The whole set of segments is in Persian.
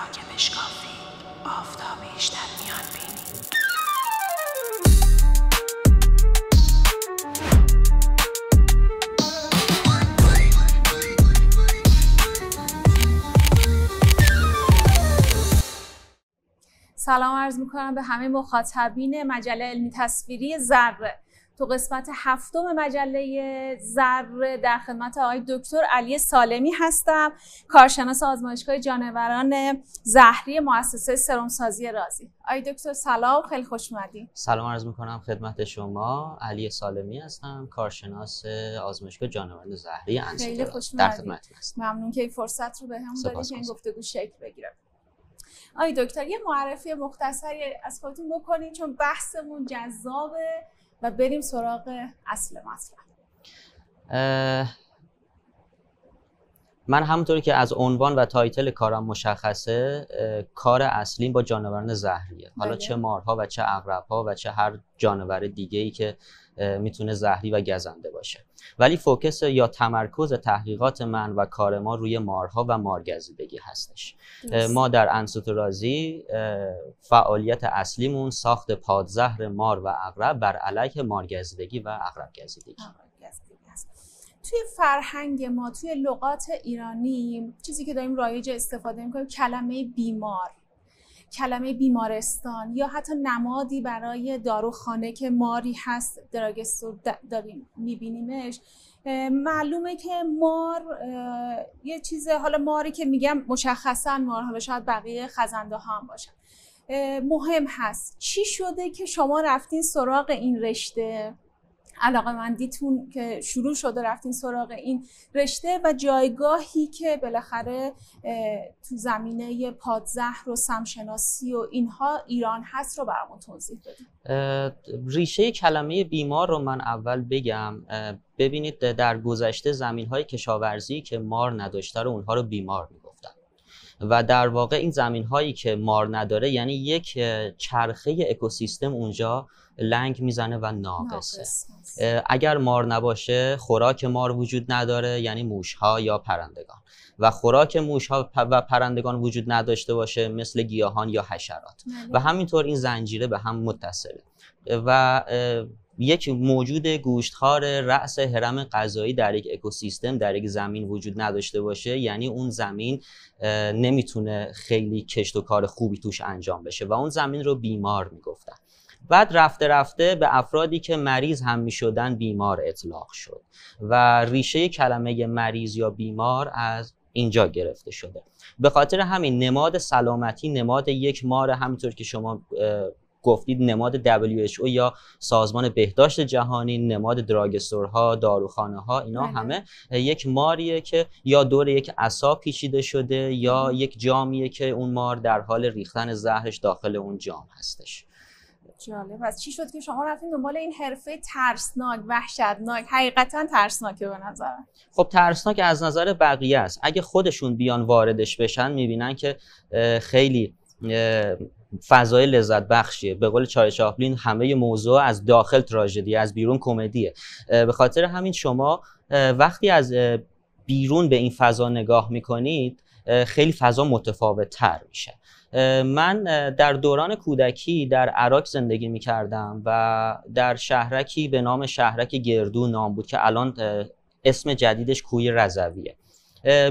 را که بشکافی آفتابیش در میان بینی. سلام عرض میکنم به همه مخاطبین مجله علمی تصویری ذره. تو قسمت هفتم مجله ذره در خدمت آقای دکتر علی سالمی هستم، کارشناس آزمایشگاه جانوران زهری مؤسسه سرمسازی رازی. آقای دکتر سلام، خیلی خوش اومدید. سلام عرض میکنم خدمت شما. علی سالمی هستم، کارشناس آزمایشگاه جانوران زهری انسیته. خیلی خوش در اومدید. خدمتتون هستم. ممنون که این فرصت رو بهم دادید که این گفتگو شکل بگیره. آقای دکتر یه معرفی مختصری از خودتون بکنید چون بحثمون جذابه و بریم سراغ اصل مطلب. من همونطوری که از عنوان و تایتل کارم مشخصه، کار اصلیم با جانوران زهریه. حالا چه مارها و چه عقرب‌ها و چه هر جانور دیگه‌ای که میتونه زهری و گزنده باشه، ولی فوکس یا تمرکز تحقیقات من و کار ما روی مارها و مارگزیدگی هستش. ما در انسیته رازی فعالیت اصلیمون ساخت پادزهر مار و عقرب بر علیه مارگزیدگی و عقرب گزیدگی. توی فرهنگ ما، توی لغات ایرانی، چیزی که داریم رایج استفاده میکنیم کلمه بیمار، کلمه بیمارستان یا حتی نمادی برای داروخانه که ماری هست، دراگستور داریم میبینیمش. معلومه که مار یه چیزه، حالا ماری که میگم مشخصا مار، حالا شاید بقیه خزنده ها هم باشن، مهم هست. چی شده که شما رفتین سراغ این رشته؟ علاقه‌مندیتون که شروع شده رفتین سراغ این رشته و جایگاهی که بالاخره تو زمینه پادزهر و سمشناسی و اینها ایران هست رو برامون توضیح بدید. ریشه کلمه بیمار رو من اول بگم. ببینید در گذشته زمین‌های کشاورزی که مار نداشته رو اونها رو بیمار میگفتن و در واقع این زمین‌هایی که مار نداره یعنی یک چرخه اکوسیستم اونجا لنگ میزنه و ناقصه. اگر مار نباشه خوراک مار وجود نداره، یعنی موشها یا پرندگان، و خوراک موشها و پرندگان وجود نداشته باشه مثل گیاهان یا حشرات و همینطور این زنجیره به هم متصله و یک موجود گوشتخوار رأس هرم غذایی در یک اکوسیستم، در یک زمین وجود نداشته باشه، یعنی اون زمین نمیتونه خیلی کشت و کار خوبی توش انجام بشه و اون زمین رو بیمار میگفتن. بعد رفته رفته به افرادی که مریض هم میشدن بیمار اطلاق شد و ریشه کلمه مریض یا بیمار از اینجا گرفته شده. به خاطر همین نماد سلامتی، نماد یک مار، همینطور که شما گفتید نماد WHO یا سازمان بهداشت جهانی، نماد دراگستورها، داروخانه ها، اینا همه یک ماریه که یا دور یک عصا پیچیده شده یا یک جامیه که اون مار در حال ریختن زهرش داخل اون جام هستش. جالب. پس چی شد که شما رفتین دنبال این حرفه ترسناک، وحشتناک، حقیقتا ترسناکه به نظرم؟ خب ترسناک از نظر بقیه است. اگه خودشون بیان واردش بشن میبینن که خیلی فضای لذت بخشیه. به قول چارلی چاپلین همه موضوع از داخل تراژدی، از بیرون کمدیه. به خاطر همین شما وقتی از بیرون به این فضا نگاه میکنید خیلی فضا متفاوت تر میشه. من در دوران کودکی در عراق زندگی میکردم و در شهرکی به نام شهرک گردو نام بود که الان اسم جدیدش کوی رضویه.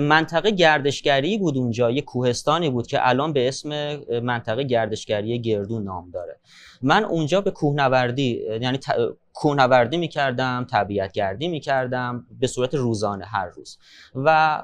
منطقه گردشگری بود اونجا، یه کوهستانی بود که الان به اسم منطقه گردشگری گردو نام داره. من اونجا به کوهنوردی، یعنی کوهنوردی میکردم، طبیعت گردی میکردم به صورت روزانه هر روز و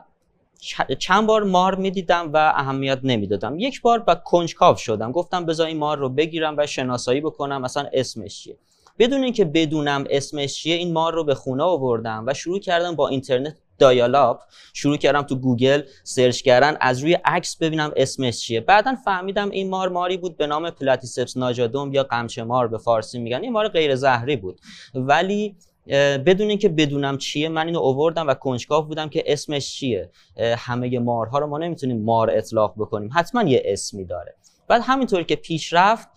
چند بار مار میدیدم و اهمیت نمیدادم. یک بار با کنجکاو شدم، گفتم بذار این مار رو بگیرم و شناسایی بکنم اصلا اسمش چیه. بدون اینکه بدونم اسمش چیه این مار رو به خونه آوردم و شروع کردم با اینترنت دایالاپ، شروع کردم تو گوگل سرچ کردن از روی عکس ببینم اسمش چیه. بعداً فهمیدم این مار ماری بود به نام پلاتیسپس ناجادوم یا قمچه مار به فارسی میگن. این مار غیر زهری بود ولی بدون اینکه بدونم چیه من اینو آوردم و کنجکاو بودم که اسمش چیه. همه مارها رو ما نمیتونیم مار اطلاق بکنیم، حتما یه اسمی داره. بعد همینطوری که پیش رفت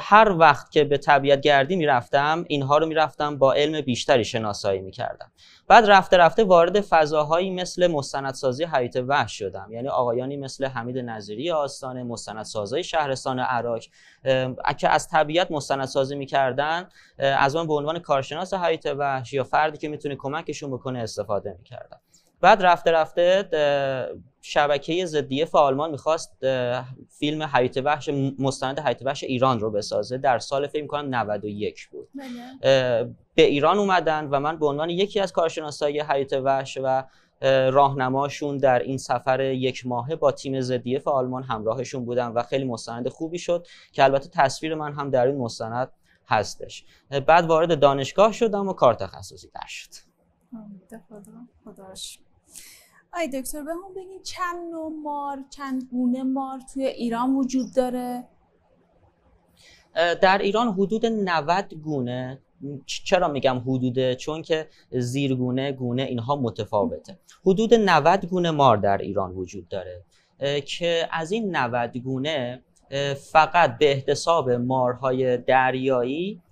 هر وقت که به طبیعت گردی میرفتم اینها رو میرفتم با علم بیشتری شناسایی میکردم. بعد رفته رفته وارد فضاهایی مثل مستندسازی حیات وحش شدم، یعنی آقایانی مثل حمید نظیری آستانه، مستندسازای شهرستان عراق که از طبیعت مستندسازی میکردن، از من به عنوان کارشناس حیات وحش یا فردی که میتونه کمکشون بکنه استفاده میکردم. بعد رفته رفته شبکه ZDF آلمان میخواست فیلم حیات وحش، مستند حیات وحش ایران رو بسازه. در سال فکر می‌کنم 91 بود. به ایران اومدن و من به عنوان یکی از کارشناسای حیات وحش و راهنماشون در این سفر 1 ماهه با تیم ZDF آلمان همراهشون بودم و خیلی مستند خوبی شد که البته تصویر من هم در این مستند هستش. بعد وارد دانشگاه شدم و کار تخصصی در شد. خداش. آی دکتر به هم بگین چند نوع مار، چند گونه مار توی ایران وجود داره؟ در ایران حدود 90 گونه. چرا میگم حدوده؟ چون که زیرگونه، گونه اینها متفاوته. حدود 90 گونه مار در ایران وجود داره که از این 90 گونه فقط به احتساب مارهای دریایی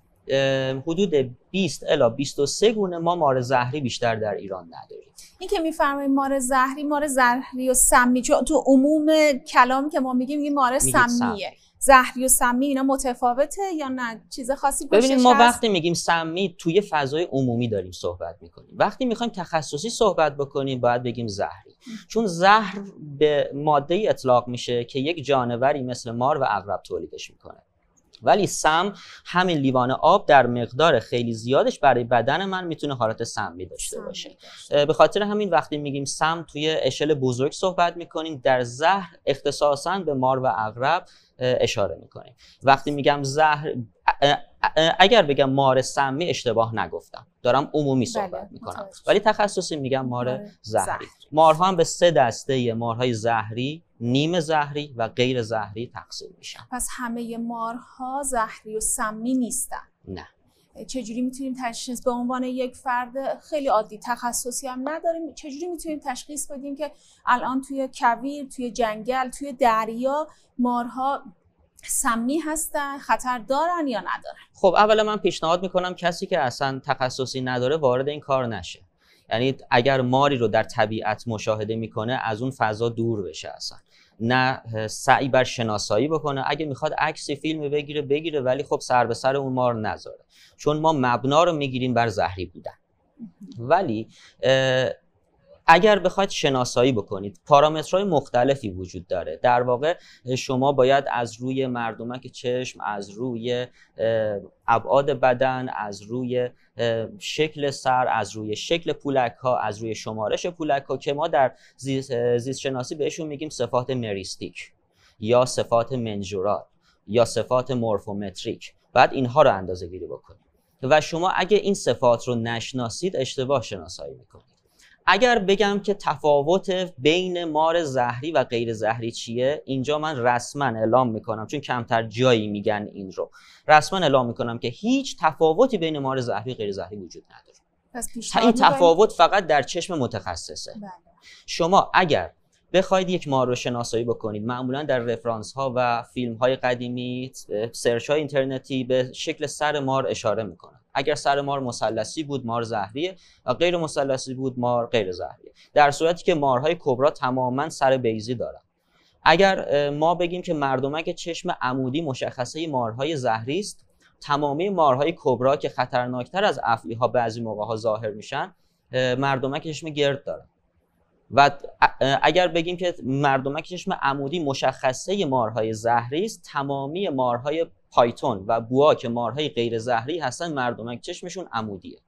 حدود 20 الی 23 گونه ما مار زهری بیشتر در ایران نداریم. این که میفرمایید مار زهری و سمی، چون تو عموم کلام که ما میگیم مار سمیه. زهری و سمی اینا متفاوته یا نه چیز خاصی پشتش هست؟ ببینید ما وقتی میگیم سمی توی فضای عمومی داریم صحبت میکنیم. وقتی میخوایم تخصصی صحبت بکنیم باید بگیم زهری. چون زهر به ماده‌ای اطلاق میشه که یک جانوری مثل مار و عقرب تولیدش میکنه. ولی سم همین لیوان آب در مقدار خیلی زیادش برای بدن من میتونه حالت سمی داشته باشه. به خاطر همین وقتی میگیم سم توی اشل بزرگ صحبت میکنیم، در زهر اختصاصاً به مار و عقرب اشاره میکنیم. وقتی میگم زهر، اگر بگم مار سمی اشتباه نگفتم، دارم عمومی صحبت میکنم، ولی تخصصی میگم مار زهری. مارها هم به 3 دسته مارهای زهری، نیم زهری و غیر زهری تقسیم میشن. پس همه مارها زهری و سمی نیستن؟ نه. چجوری میتونیم تشخیص به عنوان یک فرد خیلی عادی، تخصصی هم نداریم، چجوری میتونیم تشخیص بدیم که الان توی کویر، توی جنگل، توی دریا مارها سمی هستن، خطر دارن یا ندارن؟ خب اولا من پیشنهاد میکنم کسی که اصلا تخصصی نداره وارد این کار نشه. یعنی اگر ماری رو در طبیعت مشاهده میکنه از اون فضا دور بشه، اصلا نه سعی بر شناسایی بکنه. اگه میخواد عکسی فیلمی بگیره ولی خب سر به سر اون مار نذاره، چون ما مبنا رو میگیریم بر زهری بودن. ولی اگر بخواید شناسایی بکنید پارامترهای مختلفی وجود داره. در واقع شما باید از روی مردمک چشم، از روی ابعاد بدن، از روی شکل سر، از روی شکل پولک ها، از روی شمارش پولک ها که ما در زیست شناسی بهشون میگیم صفات مریستیک یا صفات منجورال یا صفات مورفومتریک، بعد اینها رو اندازه گیری بکنید. و شما اگه این صفات رو نشناسید اشتباه شناسایی میکنید. اگر بگم که تفاوت بین مار زهری و غیر زهری چیه، اینجا من رسما اعلام میکنم، چون کمتر جایی میگن این رو، رسما اعلام میکنم که هیچ تفاوتی بین مار زهری و غیر زهری وجود نداره. این تفاوت فقط در چشم متخصصه. شما اگر بخواید یک مار رو شناسایی بکنید، معمولا در رفرانس ها و فیلم های قدیمی، سرچ های اینترنتی به شکل سر مار اشاره میکنن. اگر سر مار مثلثی بود مار زهریه و غیر مثلثی بود مار غیر زهریه، در صورتی که مارهای کبرا تماما سر بیضی دارن. اگر ما بگیم که مردمک چشم عمودی مشخصه مارهای زهری است، تمامی مارهای کبرا که خطرناکتر از افعی ها بعضی موقع ها ظاهر میشن مردمک چشم گرد دارن. و اگر بگیم که مردمک چشم عمودی مشخصه مارهای زهری است، تمامی مارهای پایتون و بوا که مارهای غیر زهری هستن مردمک چشمشون عمودیه.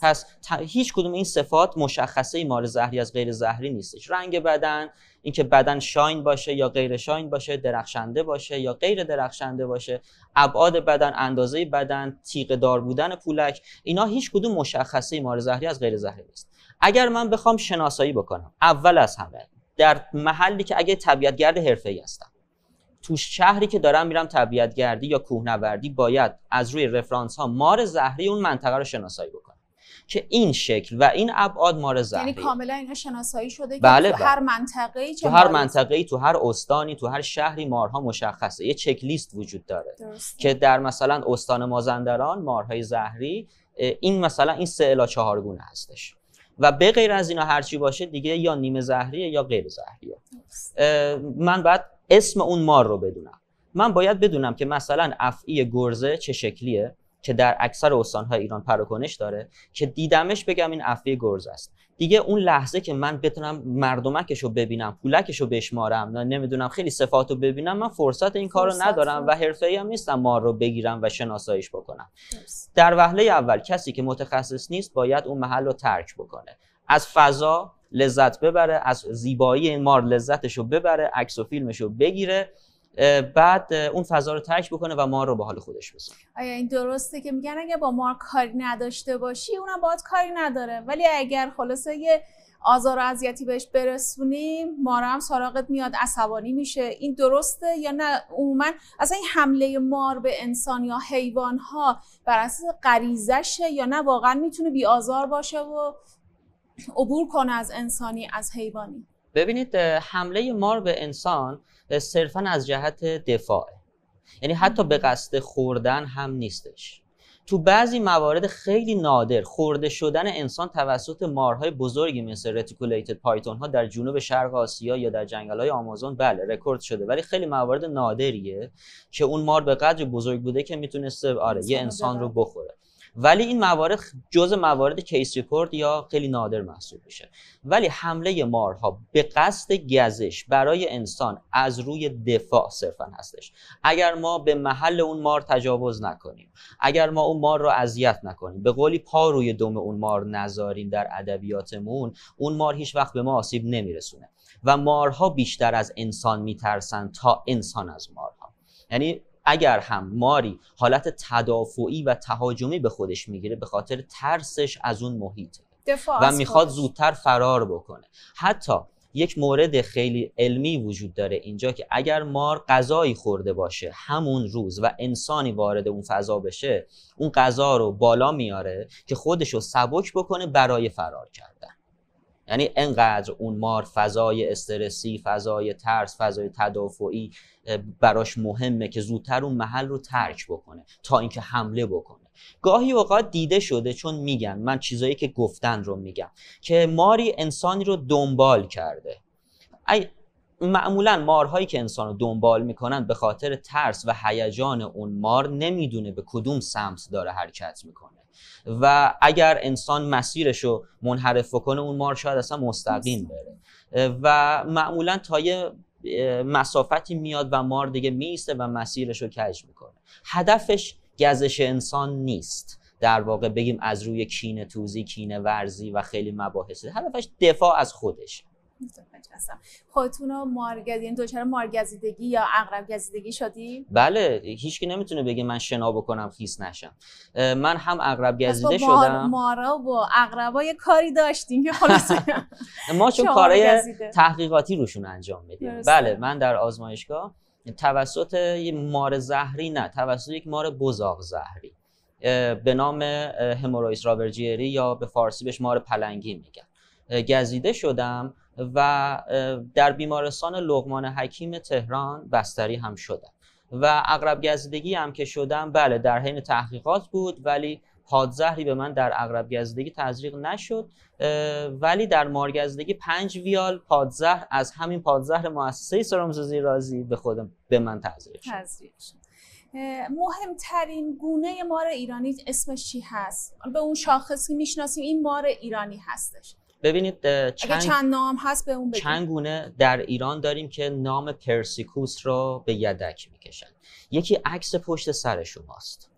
پس هیچ کدوم این صفات مشخصه مار زهری از غیر زهری نیستش. رنگ بدن، اینکه بدن شاین باشه یا غیر شاین باشه، درخشنده باشه یا غیر درخشنده باشه، ابعاد بدن، اندازه بدن، تیغ دار بودن پولک، اینا هیچ کدوم مشخصه مار زهری از غیر زهری نیست. اگر من بخوام شناسایی بکنم، اول از همه در محلی که اگه طبیعتگرد حرفه‌ای هستم، تو شهری که دارم میرم طبیعتگردی یا کوهنوردی، باید از روی رفرانس ها مار زهری اون منطقه رو شناسایی بکنم. که این شکل و این ابعاد مار زهریه. یعنی کاملا اینا شناسایی شده که بله، تو هر منطقه‌ای تو هر منطقه‌ای، تو هر استانی، تو هر شهری مارها مشخصه. یه چک لیست وجود داره. درسته. که در مثلا استان مازندران مارهای زهری این مثلا این 3 الی 4 گونه هستش و به غیر از اینا هرچی باشه دیگه یا نیمه زهریه یا غیر زهریه. من باید اسم اون مار رو بدونم. من باید بدونم که مثلا افعی گرزه چه شکلیه که در اکثر استان‌های ایران پراکنش داره، که دیدمش بگم این افعی گرزه است. دیگه اون لحظه که من بتونم مردمکشو ببینم، پولکشو بشمارم، نمیدونم خیلی صفاتو ببینم، من فرصت این کارو ندارم و حرفه‌ای هم نیستم مار رو بگیرم و شناساییش بکنم. در وهله اول کسی که متخصص نیست باید اون محل رو ترک بکنه، از فضا لذت ببره، از زیبایی این مار لذتشو ببره، عکس و فیلمشو بگیره، بعد اون فضا رو ترک بکنه و مار رو به حال خودش بذاره. آیا این درسته که میگن اگه با مار کاری نداشته باشی اونم باهات کاری نداره، ولی اگر خلاصه یه آزار و اذیتی بهش برسونیم مار هم سراغت میاد، عصبانی میشه؟ این درسته یا نه؟ عموما اصلا این حمله مار به انسان یا حیوان ها بر اساس غریزشه یا نه واقعا میتونه بی آزار باشه و عبور کنه از انسانی از حیوانی؟ ببینید حمله مار به انسان صرفاً از جهت دفاعه، یعنی حتی به قصد خوردن هم نیستش. تو بعضی موارد خیلی نادر خورده شدن انسان توسط مارهای بزرگی مثل رتیکولیتد پایتون ها در جنوب شرق آسیا یا در جنگل‌های آمازون بله رکورد شده، ولی خیلی موارد نادریه که اون مار به قدر بزرگ بوده که میتونسته یه انسان رو بخوره. ولی این موارد جزء موارد کیس ریپورت یا خیلی نادر محسوب میشه. ولی حمله مارها به قصد گزش برای انسان از روی دفاع صرفا هستش. اگر ما به محل اون مار تجاوز نکنیم، اگر ما اون مار رو اذیت نکنیم، به قولی پا روی دم اون مار نذاریم در ادبیاتمون، اون مار هیچ وقت به ما آسیب نمیرسونه و مارها بیشتر از انسان میترسن تا انسان از مارها. یعنی اگر هم ماری حالت تدافعی و تهاجمی به خودش میگیره به خاطر ترسش از اون محیط و میخواد زودتر فرار بکنه. حتی یک مورد خیلی علمی وجود داره اینجا که اگر مار غذایی خورده باشه همون روز و انسانی وارد اون فضا بشه، اون غذا رو بالا میاره که خودش رو سبک بکنه برای فرار کردن. یعنی انقدر اون مار فضای استرسی، فضای ترس، فضای تدافعی براش مهمه که زودتر اون محل رو ترک بکنه تا اینکه حمله بکنه. گاهی اوقات دیده شده، چون میگن، من چیزایی که گفتن رو میگم، که ماری انسانی رو دنبال کرده. معمولا مارهایی که انسان رو دنبال میکنن به خاطر ترس و هیجان اون مار نمیدونه به کدوم سمت داره حرکت میکنه و اگر انسان مسیرش رو منحرف کنه اون مار شاید اصلا مستقیم بره و معمولا تا یه مسافتی میاد و مار دیگه میسته و مسیرش رو کج میکنه. هدفش گزش انسان نیست، در واقع بگیم از روی کینه توزی، کینه ورزی و خیلی مباحث. هدفش دفاع از خودش. خودتون رو دچار مارگزیدگی یا عقرب گزیدگی شدی؟ بله، هیچکی نمیتونه بگه من شنا بکنم خیس نشم. من هم عقرب گزیده شدم. مارا و عقربا کاری داشتیم که خلاصه ما چون کارهای تحقیقاتی روشون انجام میدیم. بله، من در آزمایشگاه توسط یک مار زهری، نه توسط یک مار بزاق زهری به نام همورویس رابرجیری یا به فارسی بهش مار پلنگی میگن گزیده شدم و در بیمارستان لقمان حکیم تهران بستری هم شدم و عقرب گزیدگی هم که شدم بله در حین تحقیقات بود، ولی پادزهری به من در عقرب گزیدگی تزریق نشد، ولی در مارگزیدگی 5 ویال پادزهر از همین پادزهر مؤسسه سرم زوزی رازی به من تزریق شد. مهمترین گونه مار ایرانی اسمش چی هست؟ به اون شاخصی میشناسیم این مار ایرانی هستش. ببینید چند نام هست به اون بگیم. چند گونه در ایران داریم که نام پرسیکوس رو به یدک میکشن. یکی عکس پشت سر شماست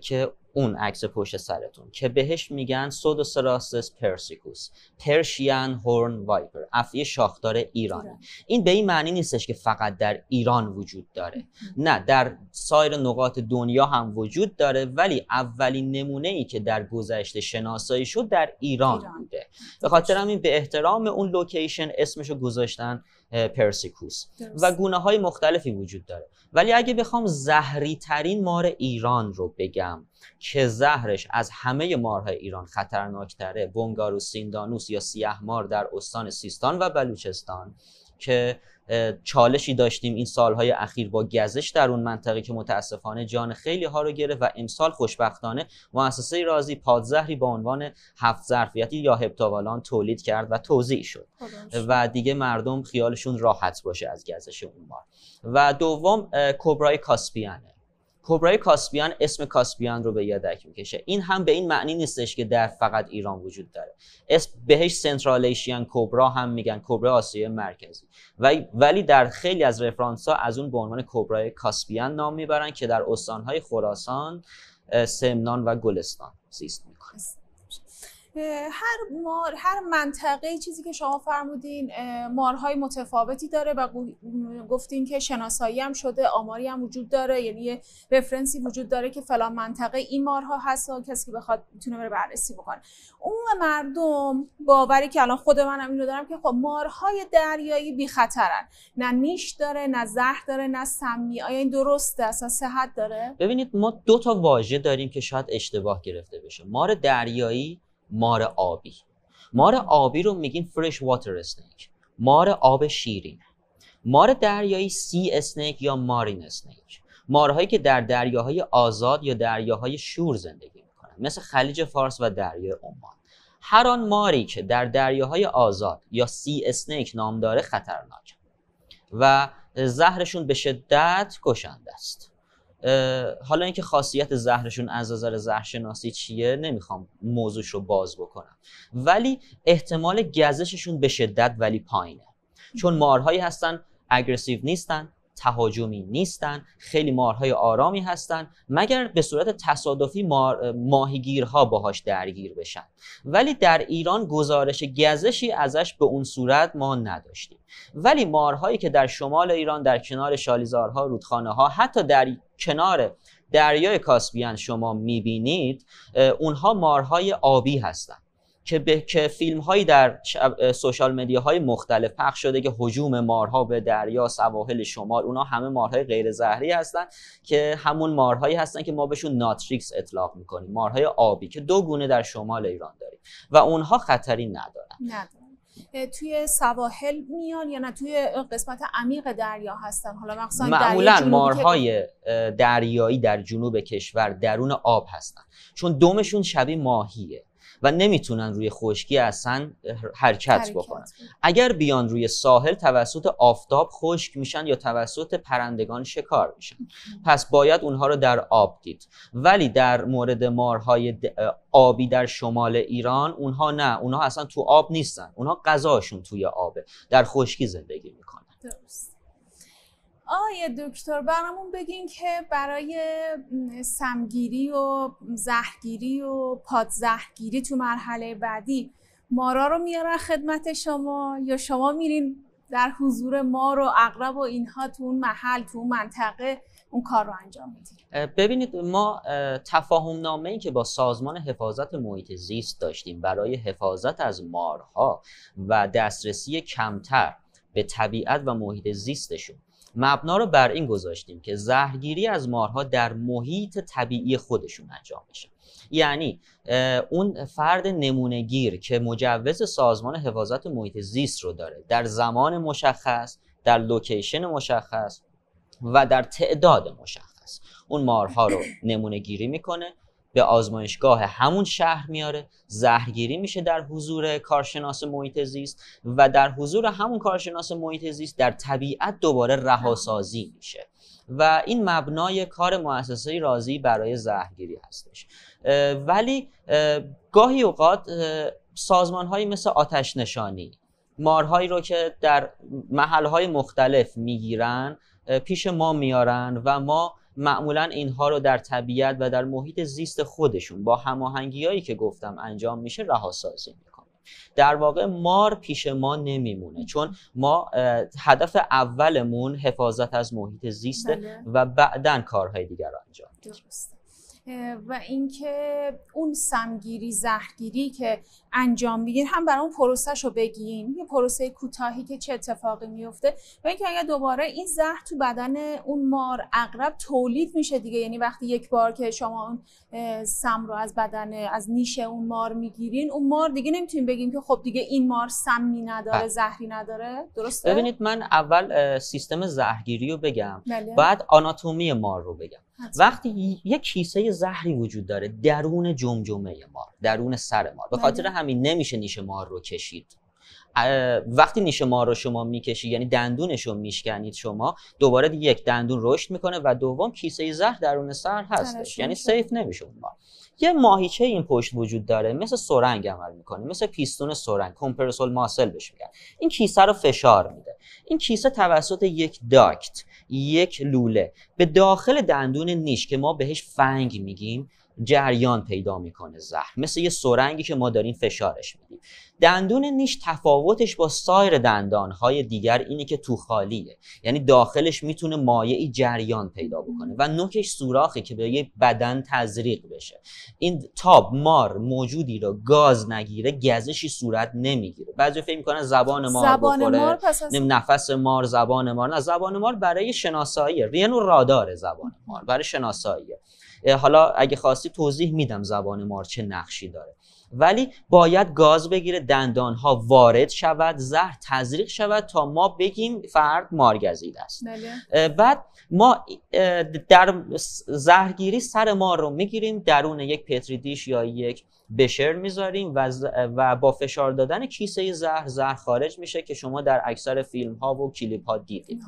که اون عکس پشت سرتون که بهش میگن سودوسراسس پرسیکوس، پرشین هورن وایپر، افعی شاخدار ایرانی. این به این معنی نیستش که فقط در ایران وجود داره، نه، در سایر نقاط دنیا هم وجود داره، ولی اولین نمونه ای که در گذشته شناسایی شد در ایران بوده. به خاطر همین به احترام اون لوکیشن اسمشو گذاشتن پرسیکوس و گونه های مختلفی وجود داره. ولی اگه بخوام زهری ترین مار ایران رو بگم که زهرش از همه مارهای ایران خطرناکتره، بونگاروس سیندانوس یا سیاه مار در استان سیستان و بلوچستان که چالشی داشتیم این سالهای اخیر با گزش در اون منطقه که متاسفانه جان خیلی ها رو گرفت و امسال خوشبختانه مؤسسه رازی پادزهری با عنوان 7 ظرفیتی یا هپتاوالان تولید کرد و توزیع شد و دیگه مردم خیالشون راحت باشه از گزش اون مار. و دوم کبرای کاسپیانه. کبرای کاسپیان اسم کاسپیان رو به یادک میکشه. این هم به این معنی نیستش که در فقط ایران وجود داره. اسم بهش سنترال ایشیان کبرا هم میگن، کبرا آسیای مرکزی. ولی در خیلی از رفرانس ها از اون به عنوان کبرای کاسپیان نام میبرن که در استانهای خراسان، سمنان و گلستان زیست میکنه. هر منطقه چیزی که شما فرمودین مارهای متفاوتی داره و گفتین که شناسایی هم شده، آماری هم وجود داره، یعنی یه رفرنسی وجود داره که فلان منطقه این مارها هست و کسی که بخواد میتونه بره بررسی بکنه. عموم مردم باوری که الان خود منم اینو دارم که خب مارهای دریایی بی خطرن، نه نیش داره، نه زهر داره، نه سمی. آیا این درسته؟ اصلا صحت داره؟ ببینید ما 2 تا واژه داریم که شاید اشتباه گرفته بشه. مار دریایی، مار آبی. مار آبی رو میگیم فرش واتر اسنیک، مار آب شیرین. مار دریایی سی اسنیک یا مارین اسنیک، مارهایی که در دریاهای آزاد یا دریاهای شور زندگی میکنن مثل خلیج فارس و دریای عمان. هر آن ماری که در دریاهای آزاد یا سی اسنیک نام داره خطرناکه و زهرشون به شدت کشنده است. حالا اینکه خاصیت زهرشون از نظر زهرشناسی چیه نمیخوام موضوعش رو باز بکنم، ولی احتمال گزششون به شدت ولی پایینه، چون مارهایی هستن اگریسیو نیستن، تهاجمی نیستن، خیلی مارهای آرامی هستن مگر به صورت تصادفی ماهیگیرها باهاش درگیر بشن. ولی در ایران گزارش گزشی ازش به اون صورت ما نداشتیم. ولی مارهایی که در شمال ایران در کنار شالیزارها، رودخانه ها، حتی در کنار دریای کاسپیان شما میبینید، اونها مارهای آبی هستن که فیلم هایی در سوشال مدیا های مختلف پخش شده که هجوم مارها به دریا، سواحل شمال، اونا همه مارهای غیر زهری هستن که همون مارهایی هستن که ما بهشون ناتریکس اطلاق میکنیم، مارهای آبی که 2 گونه در شمال ایران داریم و اونها خطری ندارن. توی سواحل میان یا نه توی قسمت عمیق دریا هستن؟ حالا مثلا معمولا مارهای دریایی در جنوب کشور درون آب هستن چون دمشون شبیه ماهیه و نمیتونن روی خشکی اصلا حرکت بکنن. اگر بیان روی ساحل توسط آفتاب خشک میشن یا توسط پرندگان شکار میشن، پس باید اونها رو در آب دید. ولی در مورد مارهای آبی در شمال ایران اونها نه، اونها اصلا تو آب نیستن، اونها غذاشون توی آبه، در خشکی زندگی میکنن. درست. آقای دکتر برامون بگین که برای سمگیری و زهرگیری و پادزهرگیری تو مرحله بعدی مارا رو میارن خدمت شما یا شما میرین در حضور مار و عقرب و اینها تو اون محل، تو اون منطقه اون کار رو انجام میدید؟ ببینید ما تفاهم نامه‌ای که با سازمان حفاظت محیط زیست داشتیم برای حفاظت از مارها و دسترسی کمتر به طبیعت و محیط زیستشون مبنا رو بر این گذاشتیم که زهرگیری از مارها در محیط طبیعی خودشون انجام بشه. یعنی اون فرد نمونه‌گیر که مجوز سازمان حفاظت محیط زیست رو داره در زمان مشخص، در لوکیشن مشخص و در تعداد مشخص اون مارها رو نمونه گیری میکنه، به آزمایشگاه همون شهر میاره، زهرگیری میشه در حضور کارشناس محیط زیست و در حضور همون کارشناس محیط زیست در طبیعت دوباره رهاسازی میشه و این مبنای کار مؤسسه رازی برای زهرگیری هستش. ولی گاهی اوقات سازمان‌هایی مثل آتش نشانی مارهایی رو که در محل‌های مختلف میگیرن پیش ما میارن و ما معمولا اینها رو در طبیعت و در محیط زیست خودشون با هماهنگی‌هایی که گفتم انجام میشه رهاسازی میکنیم. در واقع مار پیش ما نمیمونه چون ما هدف اولمون حفاظت از محیط زیسته و بعداً کارهای دیگر رو انجام میدیم. و اینکه اون سمگیری زهرگیری که انجام میگیرین هم برای اون پروسه‌شو بگین، یه پروسه کوتاهی که چه اتفاقی میفته و اینکه اگر دوباره این زهر تو بدن اون مار عقرب تولید میشه دیگه، یعنی وقتی یک بار که شما اون سم رو از بدن از نیش اون مار میگیرین، اون مار دیگه نمیتونیم بگیم که خب دیگه این مار سمی نداره، زهری نداره. درسته؟ ببینید من اول سیستم زهرگیری رو بگم، بله. بعد آناتومی مار رو بگم. وقتی یک کیسه زهری وجود داره درون جمجمه مار، درون سر مار، به خاطر همین نمیشه نیش مار رو کشید. وقتی نیش مار رو شما میکشی، یعنی دندونش رو میشکنید شما، دوباره یک دندون رشد میکنه و دوم کیسه زهر درون سر هستش، یعنی سیف نمیشه اون مار. یه ماهیچه این پشت وجود داره، مثل سرنگ عمل میکنه، مثل پیستون سرنگ، کمپرسول ماسل بهش میگن. این کیسه رو فشار میده. این کیسه توسط یک داکت، یک لوله به داخل دندون نیش که ما بهش فنگ میگیم جریان پیدا میکنه زهر، مثل یه سرنگی که ما داریم فشارش میدیم. دندون نیش تفاوتش با سایر دندانهای دیگر اینه که تو خالیه، یعنی داخلش میتونه مایعی جریان پیدا بکنه و نوکش سوراخی که به یه بدن تزریق بشه. این تاب مار موجودی رو گاز نگیره گزشی صورت نمیگیره. بعضی فکر میکنن زبان مار بخوره، نفس مار، زبان مار. نه، زبان مار برای شناساییه، یه نوع رادار زبان مار برای شناساییه. حالا اگه خواستی توضیح میدم زبان مار چه نقشی داره، ولی باید گاز بگیره، دندانها وارد شود، زهر تزریق شود تا ما بگیم فرد مارگزیده است. بعد ما در زهرگیری سر مار رو میگیریم، درون یک پتری دیش یا یک بشر میذاریم و با فشار دادن کیسه زهر خارج میشه که شما در اکثر فیلم ها و کلیپ ها دیدید.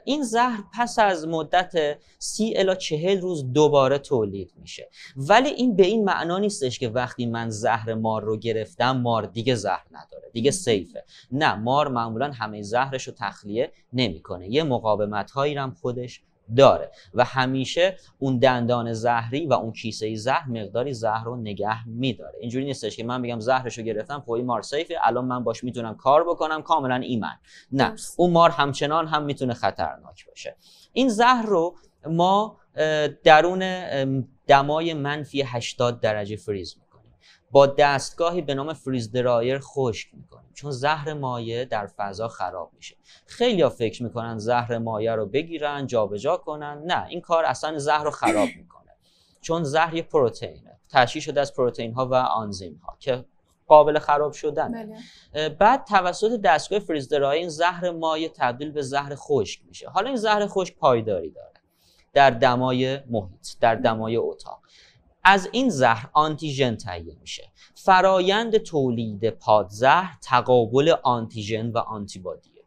این زهر پس از مدت 30 الی 40 روز دوباره تولید میشه، ولی این به این معنا نیستش که وقتی من زهر مار رو گرفتم مار دیگه زهر نداره، دیگه سیفه. نه، مار معمولا همه زهرش رو تخلیه نمیکنه، یه مقاومت هایی هم خودش داره و همیشه اون دندان زهری و اون کیسه زهر مقداری زهر رو نگه میداره. اینجوری نیستش که من بگم زهرشو گرفتم خب این مار سیفه الان من باش میتونم کار بکنم کاملا ایمن. نه، اون مار همچنان هم میتونه خطرناک باشه. این زهر رو ما درون دمای منفی 80 درجه فریز میکنیم، با دستگاهی به نام فریز درایر خشک میکنیم، چون زهر مایع در فضا خراب میشه. خیلی‌ها فکر میکنن زهر مایع رو بگیرن جابجا کنن، نه، این کار اصلا زهر رو خراب میکنه، چون زهر یه پروتئینه، تشکیل شده از پروتئین ها و آنزیم ها که قابل خراب شدن. بعد توسط دستگاه فریز درایر این زهر مایع تبدیل به زهر خشک میشه. حالا این زهر خشک پایداری داره در دمای محیط، در دمای اتاق. از این زهر آنتیژن تهیه میشه. فرایند تولید پادزهر تقابل آنتیژن و آنتیبادیه.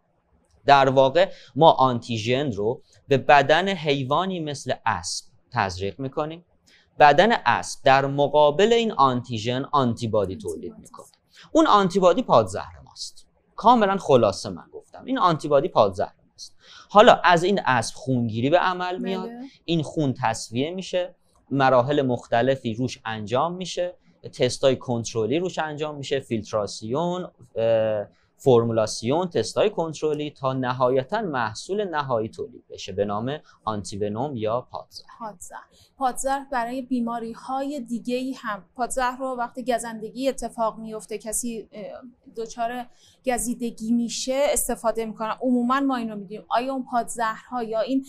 در واقع ما آنتیژن رو به بدن حیوانی مثل اسب تزریق میکنیم، بدن اسب در مقابل این آنتیژن آنتیبادی تولید میکنه. اون آنتیبادی پادزهر ماست. کاملا خلاصه من گفتم این آنتیبادی پادزهر ماست. حالا از این اسب خونگیری به عمل میاد، این خون تصفیه میشه، مراحل مختلفی روش انجام میشه، تستای کنترلی روش انجام میشه، فیلتراسیون، فرمولاسیون، تستای کنترلی، تا نهایتا محصول نهایی تولید بشه به نام آنتیونوم یا پادزهر. پادزهر برای بیماری های دیگه‌ای هم، پادزهر رو وقتی گزندگی اتفاق میفته کسی دچار گزیدگی میشه استفاده میکنن. عموما ما اینو میدیم. آیا اون پادزهرها یا این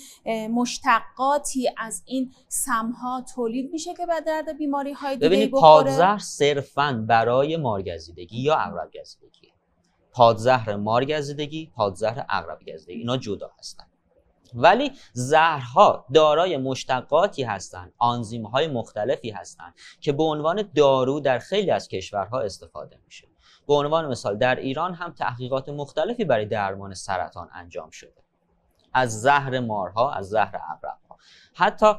مشتقاتی از این سمها تولید میشه که به درد بیماری های دیگه بخوره؟ ببینید پادزهر صرفاً برای مارگزیدگی یا عقرب گزیدگی. پادزهر مارگزیدگی، پادزهر عقرب گزیدگی اینا جدا هستن. ولی زهرها دارای مشتقاتی هستند، آنزیم‌های مختلفی هستند که به عنوان دارو در خیلی از کشورها استفاده میشه. به عنوان مثال در ایران هم تحقیقات مختلفی برای درمان سرطان انجام شده از زهر مارها، از زهر عقرب‌ها. حتی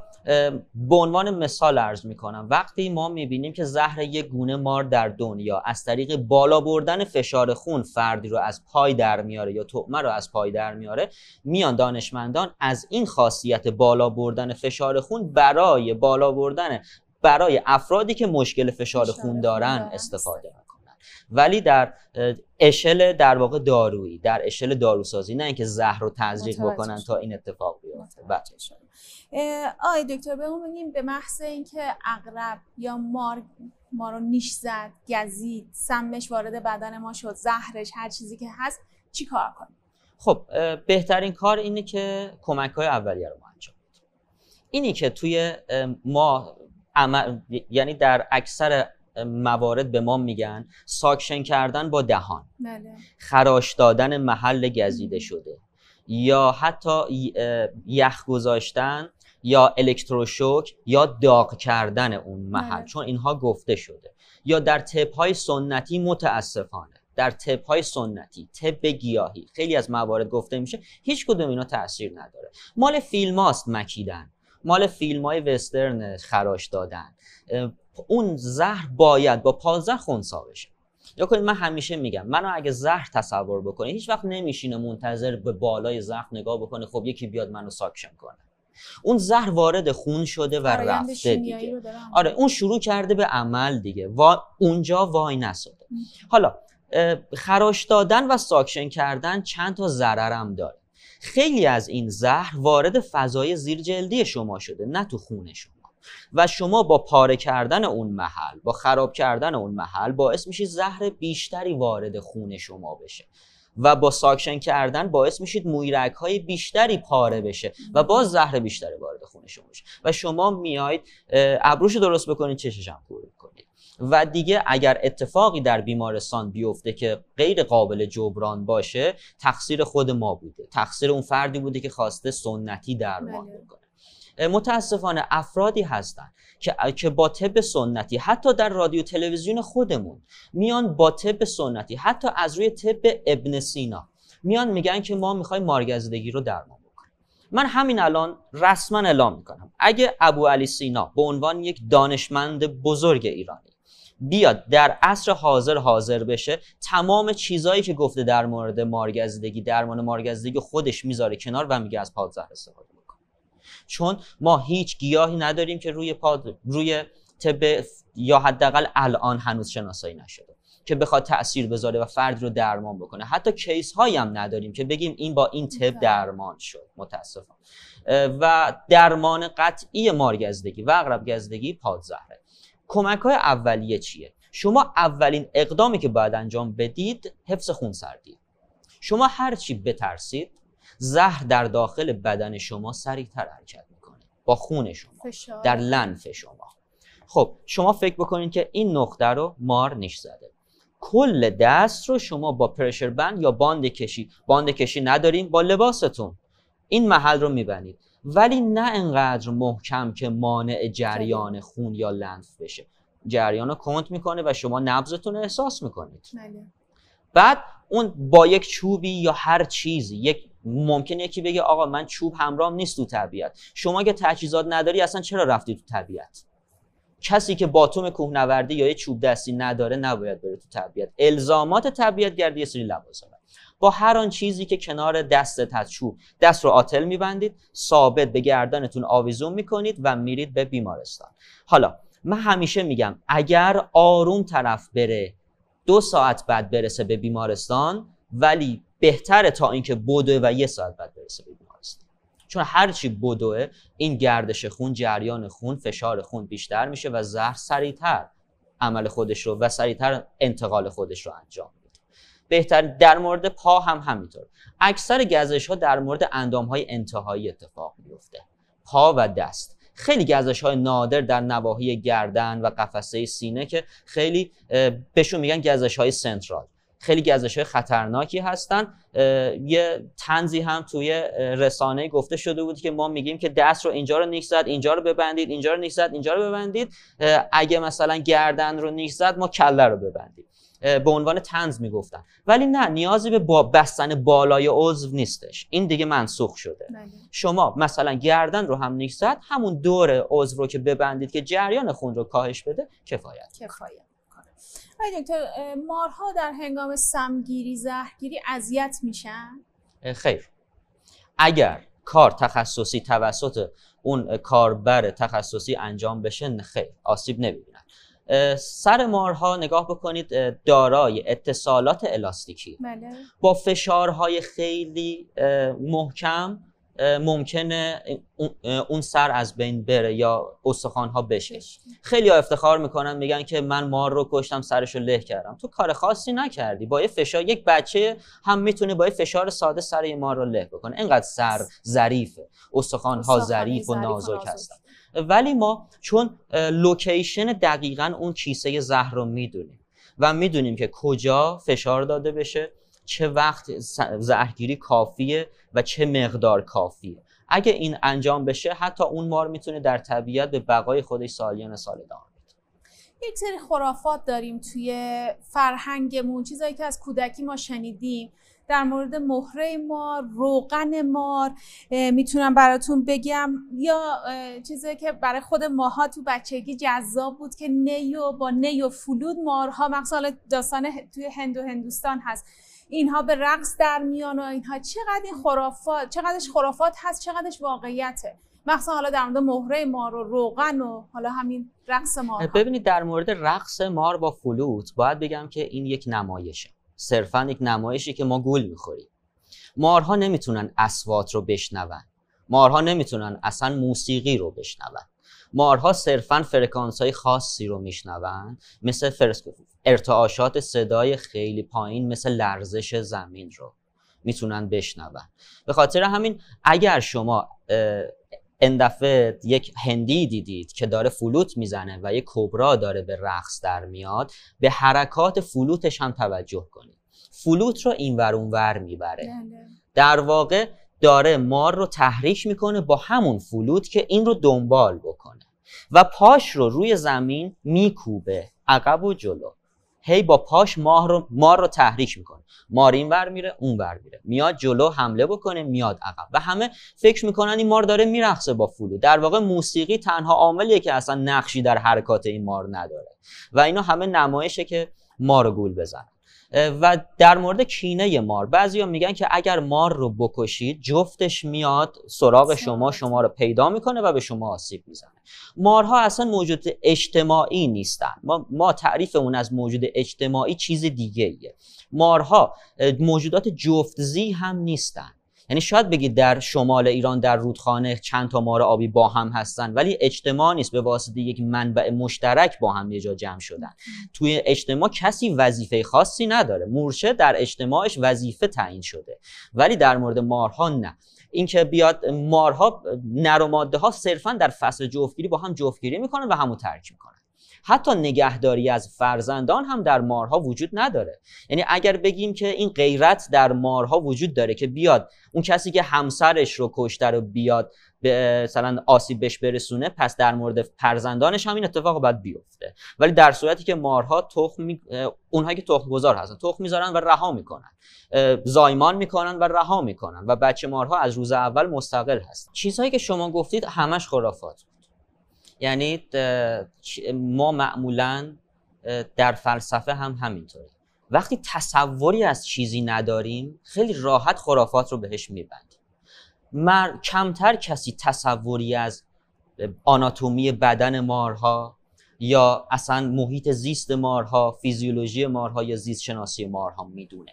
به عنوان مثال عرض میکنم، وقتی ما میبینیم که زهر یک گونه مار در دنیا از طریق بالا بردن فشار خون فردی رو از پای در میاره یا طعمه رو از پای در میاره، میان دانشمندان از این خاصیت بالا بردن فشار خون برای افرادی که مشکل فشار خون دارن استفاده میکنن. ولی در اشل در واقع دارویی، در اشل داروسازی، نه اینکه زهر رو تزریق بکنن تا این اتفاق بیفته. آقای دکتر بهمون بگیم به محض اینکه عقرب یا مار ما رو نیش زد، گزید، سمش وارد بدن ما شد، زهرش، هر چیزی که هست، چی کار کنیم؟ خب بهترین کار اینه که کمک‌های اولیه رو ما انجام بدیم. اینی که توی ما یعنی در اکثر موارد به ما میگن ساکشن کردن با دهان، خراش دادن محل گزیده شده، یا حتی یخ گذاشتن یا الکتروشوک یا داغ کردن اون محل، چون اینها گفته شده. یا در طب‌های سنتی، متاسفانه در طب‌های سنتی، طب گیاهی، خیلی از موارد گفته میشه هیچ کدوم اینا تاثیر نداره. مال فیلماست مکیدن، مال فیلم‌های وسترن خراش دادن. اون زهر باید با پازر خنثی بشه. یا کنید من همیشه میگم، منو اگه زهر تصور بکنه، هیچ وقت نمیشینه منتظر به بالای زهر نگاه بکنه خب یکی بیاد منو ساکشن کنه. اون زهر وارد خون شده و رفته دیگه. آره اون شروع کرده به عمل دیگه، اونجا وای نساده. حالا خراش دادن و ساکشن کردن چند تا ضررم داره. خیلی از این زهر وارد فضای زیرجلدی شما شده، نه تو خون شما، و شما با پاره کردن اون محل، با خراب کردن اون محل باعث میشید زهر بیشتری وارد خون شما بشه و با ساکشن کردن باعث میشید مویرگ‌های بیشتری پاره بشه و باز زهر بیشتری وارد خون شما بشه و شما میایید ابروشو درست بکنید، چشش هم کور کنید و دیگه اگر اتفاقی در بیمارستان بیفته که غیر قابل جبران باشه، تقصیر خود ما بوده، تقصیر اون فردی بوده که خواسته سنتی درمان بکنه. متاسفانه افرادی هستن که با طب سنتی، حتی در رادیو تلویزیون خودمون میان با طب سنتی، حتی از روی طب ابن سینا میان میگن که ما میخوایم مارگزیدگی رو درمان بکنیم. من همین الان رسما اعلام میکنم اگه ابو علی سینا به عنوان یک دانشمند بزرگ ایرانی بیاد در عصر حاضر بشه، تمام چیزایی که گفته در مورد مارگزیدگی، درمان مارگزیدگی خودش میذاره کنار و میگه از پادزهر استفاده بکنه. چون ما هیچ گیاهی نداریم که روی طب یا حداقل الان هنوز شناسایی نشده که بخواد تأثیر بذاره و فرد رو درمان بکنه. حتی کیس هایی هم نداریم که بگیم این با این طب درمان شد، متاسفانه. و درمان قطعی مارگزیدگی و عقرب گزیدگی پادزهره. کمک های اولیه چیه؟ شما اولین اقدامی که باید انجام بدید حفظ خونسردی. شما هرچی بترسید، زهر در داخل بدن شما سریعتر حرکت میکنه با خون شما، در لنف شما. خب شما فکر بکنید که این نقطه رو مار نیش زده، کل دست رو شما با پرشر بند یا باند کشی نداریم، با لباستون این محل رو میبندید، ولی نه انقدر محکم که مانع جریان خون یا لنف بشه. جریان رو کنت میکنه و شما نبضتون رو احساس میکنید. بعد اون با یک چوبی یا هر چیزی، ممکنه یکی بگه آقا من چوب همراهم نیست تو طبیعت. شما که تجهیزات نداری اصلا چرا رفتی تو طبیعت؟ کسی که باتوم کوهنوردی یا یه چوب دستی نداره نباید بره تو طبیعت. الزامات طبیعت گردی یه سری لوازمه. با هر آن چیزی که کنار دستت هست، چوب، دست رو آتل میبندید، ثابت به گردنتون آویزون میکنید و میرید به بیمارستان. حالا من همیشه میگم اگر آروم طرف بره 2 ساعت بعد برسه به بیمارستان، ولی بهتره تا اینکه بدوه و 1 ساعت بعد برسه به بیمارستان. چون هرچی بدوه این گردش خون، جریان خون، فشار خون بیشتر میشه و زهر سریعتر عمل خودش رو و سریعتر انتقال خودش رو انجام میده. بهتر در مورد پا هم همینطور. اکثر گزش ها در مورد اندام های انتهایی اتفاق میفته، پا و دست. خیلی گزش های نادر در نواحی گردن و قفسه سینه که خیلی بهشون میگن گزش های سنترال، خیلی گزش های خطرناکی هستن. یه طنزی هم توی رسانه گفته شده بود که ما میگیم که دست رو اینجا رو نیش زد، اینجا رو ببندید، اینجا رو نیش زد، اینجا رو ببندید. اگه مثلا گردن رو نیش زد ما کله رو ببندید. به عنوان طنز میگفتن، ولی نه، نیازی به بستن بالای عضو نیستش. این دیگه منسوخ شده. شما مثلا گردن رو هم نیش زد، همون دور عضو رو که ببندید که جریان خون رو کاهش بده کفایت. آقای دکتر، مارها در هنگام سمگیری، زهرگیری اذیت میشن؟ خیر. اگر کار تخصصی توسط اون کاربر تخصصی انجام بشه، خیر، آسیب نمیبینن. سر مارها نگاه بکنید دارای اتصالات الاستیکی. بله. با فشارهای خیلی محکم ممکنه اون سر از بین بره یا استخوان‌ها بشه. خیلی ها افتخار میکنن میگن که من مار رو کشتم سرشو له کردم. تو کار خاصی نکردی. با یه فشار، یک بچه هم میتونه با یه فشار ساده سر یه مار رو له بکنه. اینقدر سر ظریفه، استخوان‌ها ظریف و نازک هستن. ولی ما چون لوکیشن دقیقاً اون کیسه زهر رو میدونیم و میدونیم که کجا فشار داده بشه، چه وقت زهرگیری کافیه و چه مقدار کافیه، اگه این انجام بشه حتی اون مار میتونه در طبیعت به بقای خودش سالیان سال ادامه بده. یک سری خرافات داریم توی فرهنگمون، چیزایی که از کودکی ما شنیدیم در مورد مهره مار، روغن مار. میتونم براتون بگم یا چیزی که برای خود ماها تو بچگی جذاب بود که با نی و فلود مارها، مثلا داستان توی هند و هندوستان هست، اینها به رقص در میان و اینها. چقدر این خرافات، چقدرش خرافات هست، چقدرش واقعیته، مثلا حالا در مورد مهره مار و روغن و حالا همین رقص مار. ببینید در مورد رقص مار با فلوت باید بگم که این یک نمایشه، صرفا یک نمایشی که ما گول میخوریم. مارها نمیتونن اصوات رو بشنون، مارها نمیتونن اصلا موسیقی رو بشنون، مارها صرفا فرکانس‌های خاصی رو میشنون، مثل ارتعاشات صدای خیلی پایین مثل لرزش زمین رو میتونن بشنون. به خاطر همین اگر شما این دفعه یک هندی دیدید که داره فلوت میزنه و یک کبرا داره به رقص در میاد، به حرکات فلوتش هم توجه کنید. فلوت رو اینور اونور میبره، در واقع داره مار رو تحریک میکنه با همون فلوت که این رو دنبال بکنه و پاش رو روی زمین میکوبه عقب و جلو، هی با پاش مار رو تحریک میکنه. مار این ور میره اون ور میره، میاد جلو حمله بکنه، میاد عقب و همه فکر میکنن این مار داره میرقصه با فلوت. در واقع موسیقی تنها عاملیه که اصلا نقشی در حرکات این مار نداره و اینا همه نمایشه که مار رو گول بزنن. و در مورد کینه مار، بعضیا میگن که اگر مار رو بکشید جفتش میاد سراغ شما رو پیدا میکنه و به شما آسیب میزنه. مارها اصلا موجود اجتماعی نیستن. ما تعریفمون از موجود اجتماعی چیز دیگه ایه. مارها موجودات جفت‌زی هم نیستن. یعنی شاید بگید در شمال ایران در رودخانه چند تا مار آبی با هم هستن، ولی اجتماع نیست، به واسطه یک منبع مشترک با هم یه جا جمع شدن. توی اجتماع کسی وظیفه خاصی نداره، مورچه در اجتماعش وظیفه تعیین شده، ولی در مورد مارها نه. اینکه بیاد مارها نر و ماده ها صرفا در فصل جفتگیری با هم جفتگیری میکنن و همو ترک میکنن. حتی نگهداری از فرزندان هم در مارها وجود نداره. یعنی اگر بگیم که این غیرت در مارها وجود داره که بیاد اون کسی که همسرش رو کشته رو بیاد به مثلا آسیب بهش برسونه، پس در مورد فرزندانش هم این اتفاق باید بیفته. ولی در صورتی که مارها اونهایی که تخم گذار هستن تخم میذارن و رها میکنن، زایمان میکنن و رها میکنن و بچه مارها از روز اول مستقل هستن. چیزهایی که شما گفتید همش خرافات. یعنی ما معمولاً در فلسفه هم همینطوره، وقتی تصوری از چیزی نداریم خیلی راحت خرافات رو بهش میبندیم. کمتر کسی تصوری از آناتومی بدن مارها یا اصلا محیط زیست مارها، فیزیولوژی مارها یا زیست شناسی مارها میدونه.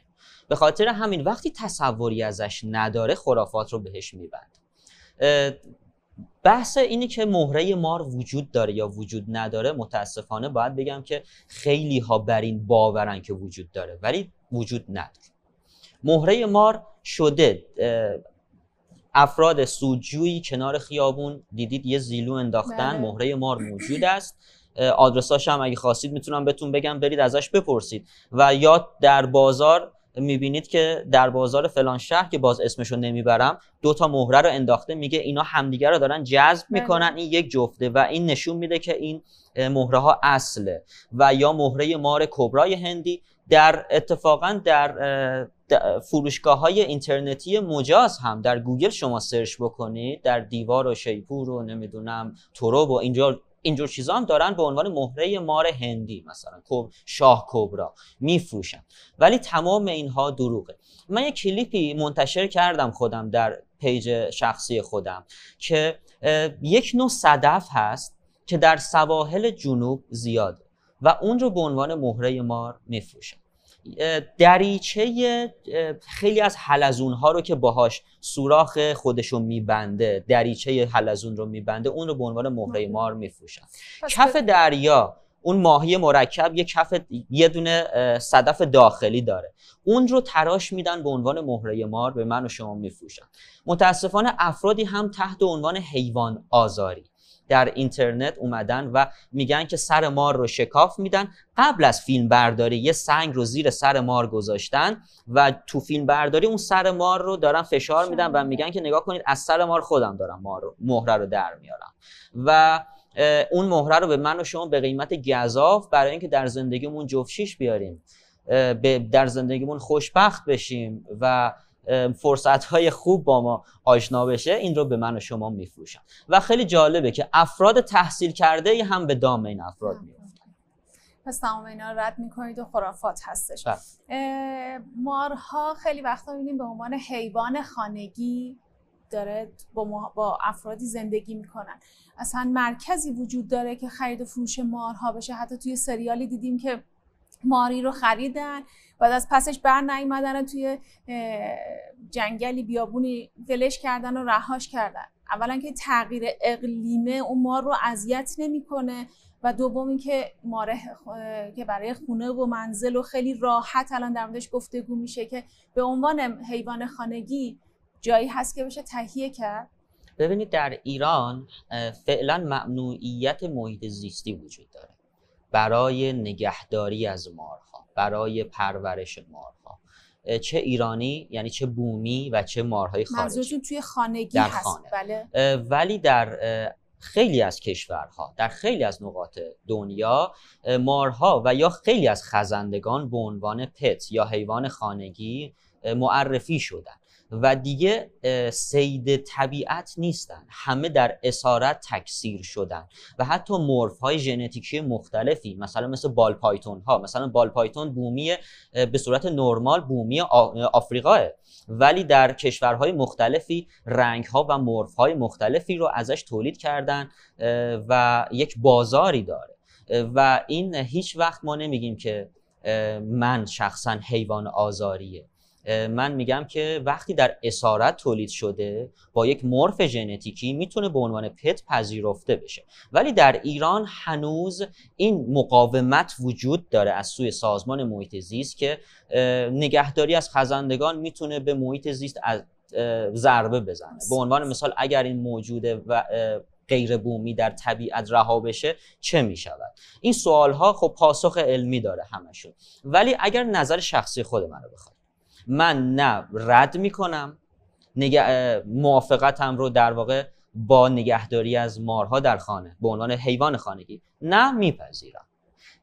به خاطر همین وقتی تصوری ازش نداره خرافات رو بهش میبنده. بحث اینی که مهره مار وجود داره یا وجود نداره، متاسفانه باید بگم که خیلی ها بر این باورن که وجود داره ولی وجود نداره. مهره مار شده افراد سودجویی کنار خیابون دیدید یه زیلو انداختن، مهره مار موجود است. آدرساش هم اگه خواستید میتونم بهتون بگم، برید ازش بپرسید. و یا در بازار میبینید که در بازار فلان شهر که باز اسمشو نمیبرم 2 تا مهره رو انداخته، میگه اینا همدیگه رو دارن جذب میکنن، این یک جفته و این نشون میده که این مهره ها اصله. و یا مهره مار کبرای هندی در اتفاقا در فروشگاه‌های اینترنتی مجاز هم در گوگل شما سرچ بکنید، در دیوار و شیپور و نمیدونم تروب و اینجور چیزا هم دارن به عنوان مهره مار هندی، مثلا شاه کبرا میفروشن، ولی تمام اینها دروغه. من یک کلیپی منتشر کردم خودم در پیج شخصی خودم که یک نوع صدف هست که در سواحل جنوب زیاده و اون رو به عنوان مهره مار میفروشن. دریچه خیلی از حلزون‌ها رو که باهاش سوراخ خودشو میبنده، دریچه حلزون رو میبنده، اون رو به عنوان مهره مار میفروشن. کف دریا، اون ماهی مرکب یه دونه صدف داخلی داره، اون رو تراش میدن به عنوان مهره مار به من و شما میفروشن. متاسفانه افرادی هم تحت عنوان حیوان آزاری در اینترنت اومدن و میگن که سر مار رو شکاف میدن. قبل از فیلم برداری یه سنگ رو زیر سر مار گذاشتن و تو فیلم برداری اون سر مار رو دارن فشار میدن و میگن که نگاه کنید از سر مار خودم دارم مهره رو در میارم و اون مهره رو به من و شما به قیمت گزاف برای اینکه در زندگیمون جفت شیش بیاریم، در زندگیمون خوشبخت بشیم و فرصت‌های خوب با ما آشنا بشه، این رو به من و شما میفروشن و خیلی جالبه که افراد تحصیل کرده هم به دام این افراد میافتن. پس تمام اینا رو رد میکنید و خرافات هستش. مارها خیلی وقتا میبینیم به عنوان حیوان خانگی داره با افرادی زندگی میکنن. اصلا مرکزی وجود داره که خرید و فروش مارها بشه. حتی توی سریالی دیدیم که ماری رو خریدن، بعد از پسش بر نیومدن، توی جنگلی بیابونی ولش کردن و رهاش کردن. اولا که تغییر اقلیمه اون مار رو اذیت نمیکنه و دومی که ماره که برای خونه و منزل و خیلی راحت الان در موردش گفتگو میشه که به عنوان حیوان خانگی جایی هست که بشه تهیه کرد. ببینید در ایران فعلا ممنوعیت محیط زیستی وجود داره برای نگهداری از مارها، برای پرورش مارها، چه ایرانی یعنی چه بومی و چه مارهای خارجی. منظورتون توی خانگی هست؟ خانه. بله. ولی در خیلی از کشورها، در خیلی از نقاط دنیا، مارها و یا خیلی از خزندگان به عنوان پت یا حیوان خانگی معرفی شدن و دیگه صید طبیعت نیستن، همه در اسارت تکثیر شدن و حتی مورف‌های ژنتیکی مختلفی مثل بال پایتون ها، مثلا بال پایتون بومی به صورت نرمال بومی آفریقاه، ولی در کشورهای مختلفی رنگ‌ها و مورف‌های مختلفی رو ازش تولید کردن و یک بازاری داره و این هیچ وقت ما نمیگیم که من شخصا حیوان آزاریه. من میگم که وقتی در اسارت تولید شده با یک مورف ژنتیکی میتونه به عنوان پت پذیرفته بشه، ولی در ایران هنوز این مقاومت وجود داره از سوی سازمان محیط زیست که نگهداری از خزندگان میتونه به محیط زیست از ضربه بزنه. به عنوان مثال اگر این موجوده و غیر بومی در طبیعت رها بشه چه میشود؟ این سوال ها خب پاسخ علمی داره همشون، ولی اگر نظر شخصی خود منو بخواد، من نه رد میکنم موافقتم رو در واقع با نگهداری از مارها در خانه به عنوان حیوان خانگی نه میپذیرم.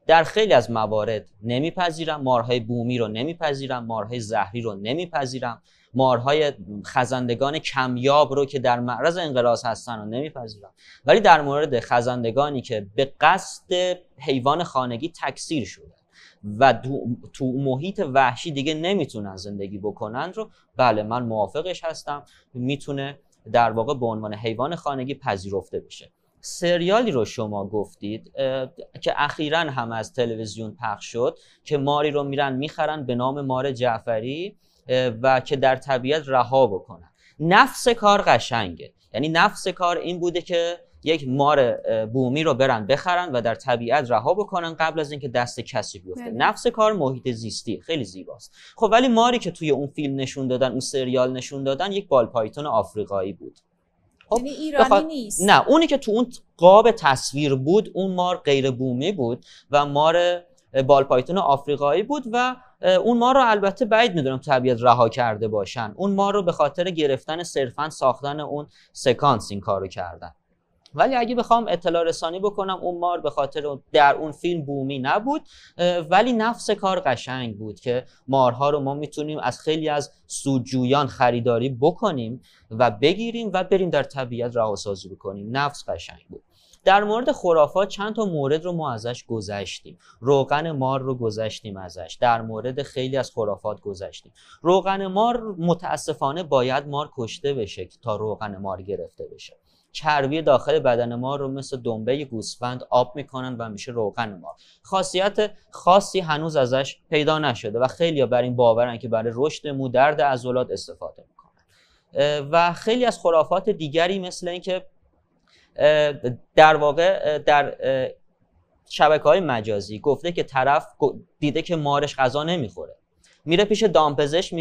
در خیلی از موارد نمیپذیرم، مارهای بومی رو نمیپذیرم، مارهای زهری رو نمیپذیرم، مارهای خزندگان کمیاب رو که در معرض انقراض هستن رو نمیپذیرم، ولی در مورد خزندگانی که به قصد حیوان خانگی تکثیر شده و تو محیط وحشی دیگه نمیتونن زندگی بکنن رو بله من موافقش هستم، میتونه در واقع به عنوان حیوان خانگی پذیرفته بشه. سریالی رو شما گفتید که اخیراً هم از تلویزیون پخش شد که ماری رو میرن میخرن به نام مار جعفری و که در طبیعت رها بکنن. نفس کار قشنگه، یعنی نفس کار این بوده که یک مار بومی رو برن بخرن و در طبیعت رها بکنن قبل از اینکه دست کسی بیفته. نفس کار محیط زیستی، خیلی زیباست. خب ولی ماری که توی اون فیلم نشون دادن، اون سریال نشون دادن، یک بال پایتون آفریقایی بود. خب یعنی ایرانی نیست. نه، اونی که تو اون قاب تصویر بود اون مار غیر بومی بود و مار بال پایتون آفریقایی بود و اون مار رو البته بعید میدونم طبیعت رها کرده باشن. اون مار رو به خاطر گرفتن صرفاً ساختن اون سکانس این کارو کردن. ولی اگه بخوام اطلاع رسانی بکنم اون مار به خاطر در اون فیلم بومی نبود، ولی نفس کار قشنگ بود که مارها رو ما میتونیم از خیلی از سودجویان خریداری بکنیم و بگیریم و بریم در طبیعت رهاسازی بکنیم. نفس قشنگ بود. در مورد خرافات چند تا مورد رو ما ازش گذشتیم. روغن مار رو گذشتیم ازش. در مورد خیلی از خرافات گذشتیم. روغن مار متاسفانه باید مار کشته بشه تا روغن مار گرفته بشه. چربی داخل بدن ما رو مثل دنبه گوسفند آب میکنن و میشه روغن مار. خاصیت خاصی هنوز ازش پیدا نشده و خیلی‌ها بر این باورن که برای رشد مو، درد عضلات استفاده میکنن. و خیلی از خرافات دیگری مثل اینکه در واقع در شبکه‌های مجازی گفته که طرف دیده که مارش غذا نمیخوره، میره پیش دامپزشک،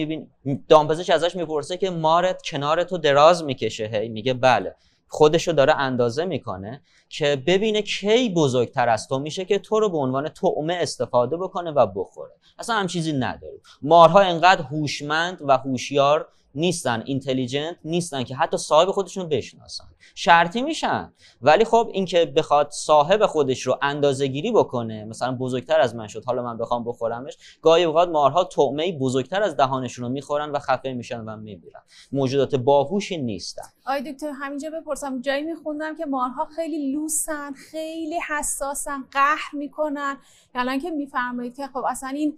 دامپزشک ازش میپرسه که مارت کنار تو دراز میکشه، هی میگه بله، خودشو داره اندازه میکنه که ببینه کی بزرگتر از تو میشه که تو رو به عنوان طعمه استفاده بکنه و بخوره. اصلا هم چیزی نداره. مارها انقدر هوشمند و هوشیار نیستن، اینتلیجنت نیستن که حتی صاحب خودشون بشناسن. شرطی میشن، ولی خب این که بخواد صاحب خودش رو اندازه گیری بکنه، مثلا بزرگتر از من شد حالا من بخوام بخورمش، گاهی اوقات مارها طعمه بزرگتر از دهانشون رو میخورن و خفه میشن و میمیرن. موجودات باهوشی نیستن. آقای دکتر همینجا بپرسم، جایی میخوندم که مارها خیلی لوسن، خیلی حساسن، قهر میکنن، الان که میفرمایید که خب اصلا این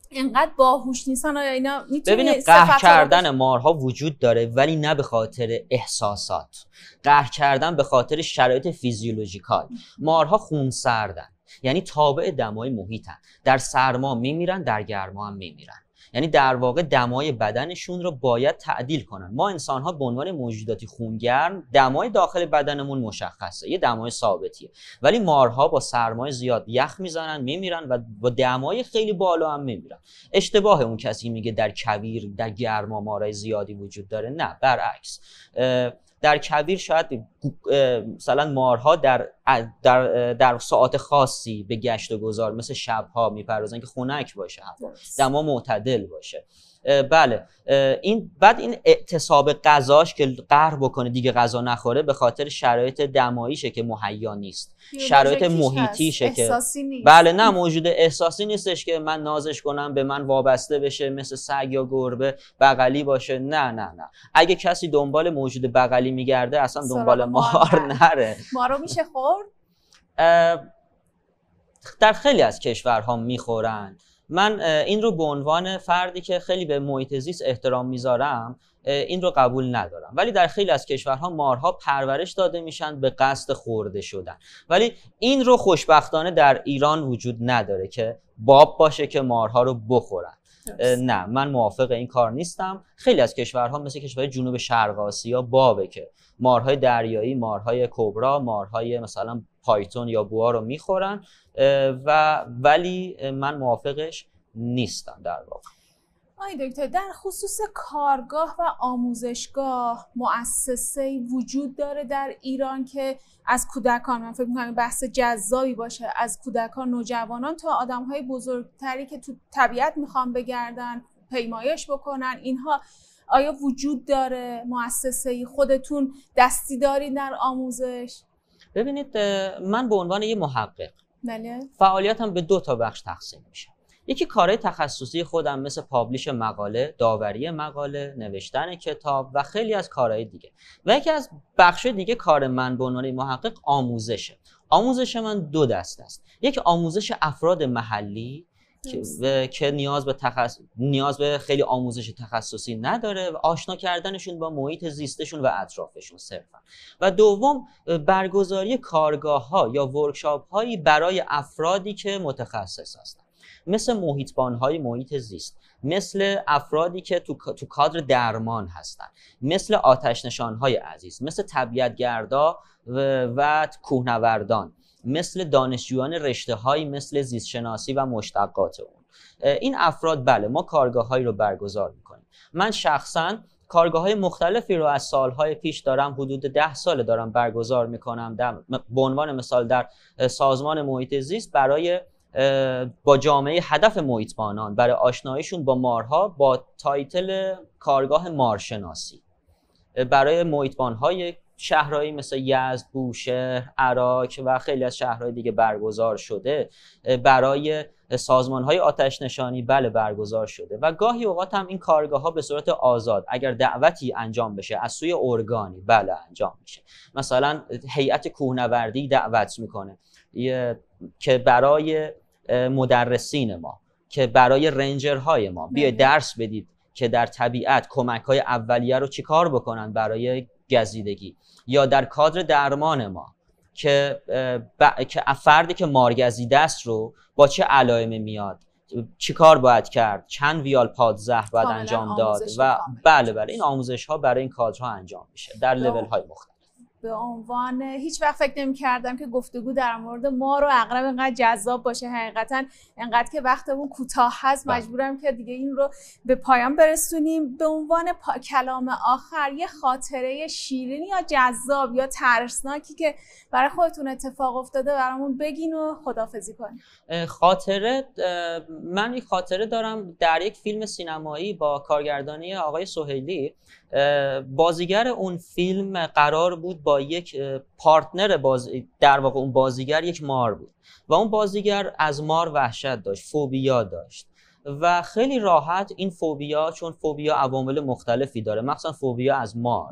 اینقدر باهوش نیستن، آیا اینا میتونه ببینید قهر کردن مارها وجود داره، ولی نه به خاطر احساسات. قهر کردن به خاطر شرایط فیزیولوژیکال. مارها خونسردن، یعنی تابع دمای محیطن. در سرما میمیرن، در گرما هم میمیرن. یعنی در واقع دمای بدنشون رو باید تعدیل کنن. ما انسان‌ها به عنوان موجوداتی خونگرم دمای داخل بدنمون مشخصه، یه دمای ثابتیه، ولی مارها با سرمای زیاد یخ میزنن میمیرن و با دمای خیلی بالا هم میمیرن. اشتباه اون کسی میگه در کویر در گرما مارای زیادی وجود داره، نه، برعکس. در کویر شاید مثلا مارها در ساعات خاصی به گشت و گذار مثل شبها میپردازن که خنک باشه، دما معتدل باشه. بله، این بعد این اعتصاب غذاش که قهر بکنه دیگه غذا نخوره به خاطر شرایط دماییشه که مهیا نیست، شرایط محیطیشه که بله، نه موجود احساسی نیستش که من نازش کنم به من وابسته بشه مثل سگ یا گربه بغلی باشه. نه، اگه کسی دنبال موجود بغلی میگرده اصلا دنبال مار نره. مارو میشه خورد؟ در خیلی از کشورها میخورن. من این رو به عنوان فردی که خیلی به محیط زیست احترام میذارم این رو قبول ندارم، ولی در خیلی از کشورها مارها پرورش داده میشن به قصد خورده شدن. ولی این رو خوشبختانه در ایران وجود نداره که باب باشه که مارها رو بخورن. نه، من موافق این کار نیستم. خیلی از کشورها مثل کشورهای جنوب شرق آسیا بابه که مارهای دریایی، مارهای کبرا، مارهای مثلا پایتون یا بوها رو میخورن ولی من موافقش نیستم در واقع. آقای دکتر، در خصوص کارگاه و آموزشگاه مؤسسه‌ای وجود داره در ایران که از کودکان، من فکر می‌کنم بحث جذابی باشه، از کودکان، نوجوانان تا آدم‌های بزرگتری که تو طبیعت میخوان بگردن، پیمایش بکنن، اینها آیا وجود داره؟ مؤسسه‌ای خودتون دستی دارین در آموزش؟ ببینید، من به عنوان یه محقق بله، فعالیتم به 2 تا بخش تقسیم میشه. یکی کارهای تخصصی خودم مثل پابلیش مقاله، داوری مقاله، نوشتن کتاب و خیلی از کارهای دیگه. و یکی از بخش دیگه کار من به عنوان محقق آموزشه. آموزش من 2 دسته است. یک آموزش افراد محلی که نیاز به خیلی آموزش تخصصی نداره و آشنا کردنشون با محیط زیستشون و اطرافشون صرفا. و دوم برگزاری کارگاه‌ها یا ورکشاپ‌هایی برای افرادی که متخصص هستن، مثل محیطبان‌های محیط زیست، مثل افرادی که تو کادر درمان هستن، مثل آتش‌نشان‌های عزیز، مثل طبیعت‌گردا و کوهنوردان، مثل دانشجویان رشته‌هایی مثل زیستشناسی و مشتقات اون. این افراد بله، ما کارگاه‌هایی رو برگزار می‌کنیم. من شخصاً کارگاه‌های مختلفی رو از سال‌های پیش دارم، حدود 10 سال دارم برگزار می‌کنم. به عنوان مثال در سازمان محیط زیست برای با جامعه هدف محیطبانان، برای آشناییشون با مارها با تایتل کارگاه مارشناسی برای محیطبان‌های شهرهایی مثل یزد، بوشهر، عراق و خیلی از شهرهای دیگه برگزار شده. برای سازمان‌های آتش نشانی بله برگزار شده و گاهی اوقات هم این کارگاه‌ها به صورت آزاد اگر دعوتی انجام بشه از سوی ارگانی بله انجام میشه. مثلا هیئت کوهنوردی دعوت میکنه که برای مدرسین ما، که برای رنجرهای ما بیاید درس بدید که در طبیعت کمک‌های اولیه رو چیکار بکنن برای گزیدگی، یا در کادر درمان ما که فردی که مارگزیده است رو با چه علائمی میاد، چی کار باید کرد، چند ویال پادزهر باید انجام داد و بله این آموزش ها برای این کادرها انجام میشه در لول های مختلف. به عنوان هیچ وقت فکر نمی‌کردم که گفتگو در مورد مار و عقرب اینقدر جذاب باشه. حقیقتا اینقدر که وقتمون کوتاه هست مجبورم که دیگه این رو به پایان برسونیم. به عنوان کلام آخر یه خاطره شیرین یا جذاب یا ترسناکی که برای خودتون اتفاق افتاده برامون بگین و خداحافظی کنیم. من یک خاطره دارم در یک فیلم سینمایی با کارگردانی آقای سهیلی. بازیگر اون فیلم قرار بود با یک پارتنر در واقع اون بازیگر یک مار بود و اون بازیگر از مار وحشت داشت، فوبیا داشت و خیلی راحت این فوبیا، چون فوبیا عوامل مختلفی داره، مخصوصا فوبیا از مار،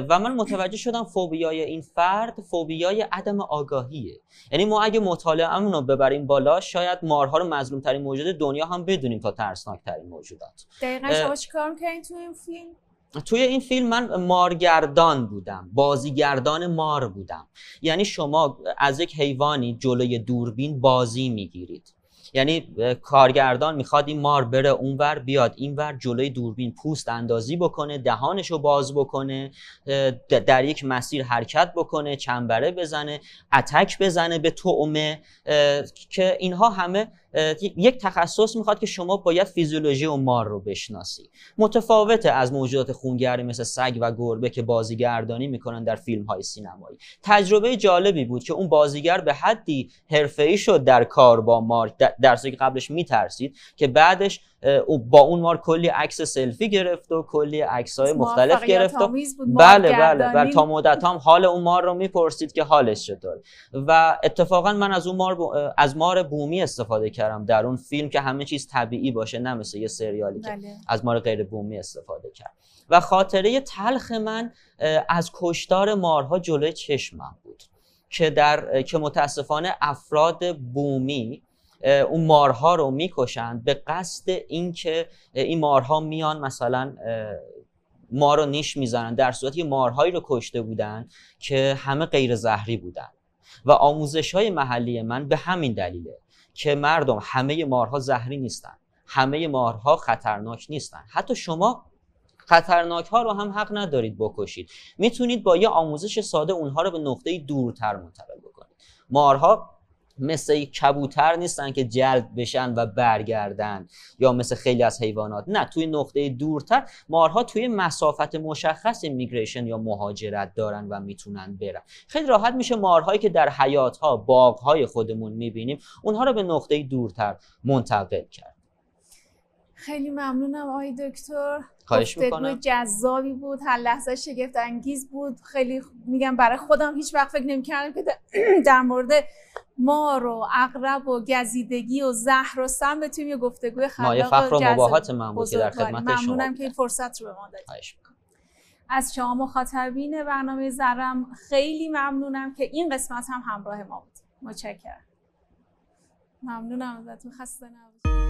و من متوجه شدم فوبیای این فرد فوبیای عدم آگاهیه. یعنی ما اگه مطالعه‌مون رو ببریم بالا شاید مارها رو مظلوم ترین موجود دنیا هم بدونیم تا ترسناک ترین موجودات. دقیقاً شما چیکار می‌کردین تو این فیلم؟ توی این فیلم من مارگردان بودم، بازیگردان مار بودم. یعنی شما از یک حیوانی جلوی دوربین بازی میگیرید، یعنی کارگردان میخواد این مار بره اونور بیاد اینور، جلوی دوربین پوست اندازی بکنه، دهانشو باز بکنه، در یک مسیر حرکت بکنه، چنبره بزنه، اتک بزنه به طعمه، که اینها همه یک تخصص میخواد که شما باید فیزیولوژی اون مار رو بشناسی. متفاوته از موجودات خونگرد مثل سگ و گربه که بازیگردانی میکنن در فیلم های سینمایی. تجربه جالبی بود که اون بازیگر به حدی حرفه‌ای شد در کار با مار، در صورتی که قبلش میترسید که بعدش با اون مار کلی عکس سلفی گرفت و کلی عکس‌های مختلف گرفت. بله تا مدت هم حال اون مار رو میپرسید که حالش چطور. و اتفاقا من از مار بومی استفاده کردم در اون فیلم که همه چیز طبیعی باشه، نه مثل یه سریالی که از مار غیر بومی استفاده کرد. و خاطره تلخ من از کشتار مارها جلوی چشمم بود که متاسفانه افراد بومی اون مارها رو میکشند به قصد اینکه این مارها میان مثلا ما رو نیش میزنن، در صورتی که مارهایی رو کشته بودن که همه غیر زهری بودن. و آموزش‌های محلی من به همین دلیله که مردم، همه مارها زهری نیستن، همه مارها خطرناک نیستن، حتی شما خطرناک ها رو هم حق ندارید بکشید. میتونید با یه آموزش ساده اونها رو به نقطه دورتر منتقل بکنید. مارها مثل کبوتر نیستن که جلب بشن و برگردن، یا مثل خیلی از حیوانات، نه، توی نقطه دورتر مارها توی مسافت مشخص میگریشن یا مهاجرت دارن و میتونن برن. خیلی راحت میشه مارهایی که در حیات‌ها، باغ‌های خودمون میبینیم اونها رو به نقطه دورتر منتقل کرد. خیلی ممنونم آقای دکتر. خواهش میکنم. جذابی بود، هر لحظه شگفت انگیز بود. خیلی میگم برای خودم هیچ وقت فکر نمی‌کردم که در مورد مار و عقرب و گزیدگی و زهر و سم بتونیم یه گفتگوی خلاق فخر و مباهات من بود که در خدمت شما. ممنونم که این فرصت رو به ما دادید. از شما مخاطبین برنامه ذره‌ام خیلی ممنونم که این قسمت هم همراه ما بود. متشکرم. ممنونم ازتون. خسته نباشید.